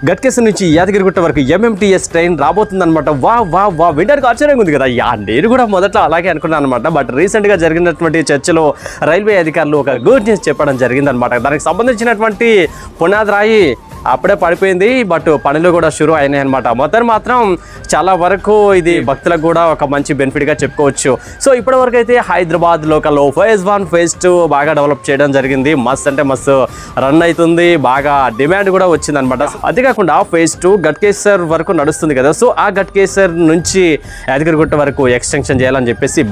గట్కేశ్వర్ నుంచి యాదగిరిగుట్ట వరకు MMTS train రాబోతుందన్నమాట. వా వినడానికి ఆశ్చర్యంగా ఉంది కదా. నేను కూడా మొదట్లో అలాగే అనుకున్నాను అనమాట. బట్ రీసెంట్గా జరిగినటువంటి చర్చలో రైల్వే అధికారులు ఒక గుడ్ న్యూస్ చెప్పడం జరిగిందనమాట. దానికి సంబంధించినటువంటి పునాది రాయి అప్పుడే పడిపోయింది, బట్ పనులు కూడా షురూ అయినాయి అనమాట. మొత్తం మాత్రం చాలా వరకు ఇది భక్తులకు కూడా ఒక మంచి బెనిఫిట్గా చెప్పుకోవచ్చు. సో ఇప్పటి వరకు అయితే హైదరాబాద్ లోకల్లో ఫేజ్ 1 ఫేజ్ 2 బాగా డెవలప్ చేయడం జరిగింది. మస్త్ అంటే మస్తు రన్ అవుతుంది, బాగా డిమాండ్ కూడా వచ్చింది అనమాట. అంతేకాకుండా ఫేజ్ 2 గట్కేశ్వర్ వరకు నడుస్తుంది కదా. సో ఆ గట్కేశ్వర్ నుంచి యాదగిరిగుట్ట వరకు ఎక్స్టెన్షన్ చేయాలని చెప్పేసి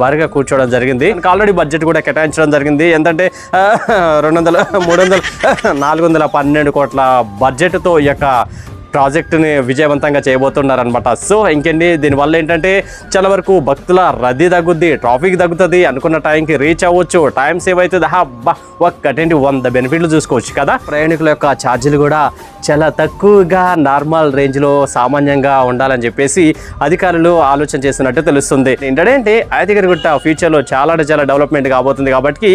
బర్గా కూర్చోవడం జరిగింది. ఆల్రెడీ బడ్జెట్ కూడా కేటాయించడం జరిగింది. ఎంతంటే 200, 300, 412 కోట్ల బడ్జెట్తో ఈ యొక్క ప్రాజెక్టుని విజయవంతంగా చేయబోతున్నారనమాట. సో ఇంకేంటి, దీనివల్ల ఏంటంటే చాలా వరకు భక్తుల రద్దీ తగ్గుద్ది, ట్రాఫిక్ తగ్గుతుంది, అనుకున్న టైంకి రీచ్ అవ్వచ్చు, టైం సేవ్ అవుతుంది. ఒక్కటేంటి 100 బెనిఫిట్లు చూసుకోవచ్చు కదా. ప్రయాణికుల యొక్క ఛార్జీలు కూడా చాలా తక్కువగా నార్మల్ రేంజ్లో సామాన్యంగా ఉండాలని చెప్పేసి అధికారులు ఆలోచన చేస్తున్నట్టు తెలుస్తుంది. ఏంటంటే యాదగిరిగుట్ట ఫ్యూచర్లో చాలా డెవలప్మెంట్ కాబోతుంది కాబట్టి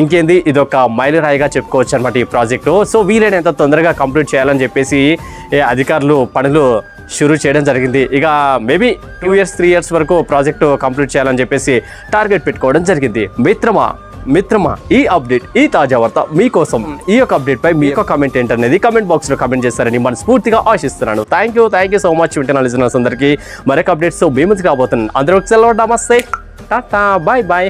ఇంకేంది, ఇది ఒక మైలురాయిగా చెప్పుకోవచ్చు అనమాట ఈ ప్రాజెక్టు. సో వీలైనంత తొందరగా కంప్లీట్ చేయాలని చెప్పేసి అధికారులు పనులు షురూ చేయడం జరిగింది. ఇక మేబీ 2 years 3 years వరకు ప్రాజెక్టు కంప్లీట్ చేయాలని చెప్పేసి టార్గెట్ పెట్టుకోవడం జరిగింది. మిత్రమా ఈ అప్డేట్, ఈ తాజా వార్త మీకోసం. ఈ యొక్క అప్డేట్ పై మీ యొక్క కామెంట్ ఏంటనేది కామెంట్ బాక్స్ లో కామెంట్ చేస్తారని మనస్ఫూర్తిగా ఆశిస్తున్నాను. థ్యాంక్ యూ సో మచ్ వింటున్న లిజనర్స్ అందరికీ. మరొక అప్డేట్స్ మీ ముందుకు కాబోతున్నాను. అందరూ సెలవు, నమస్తే, టాటా, బాయ్.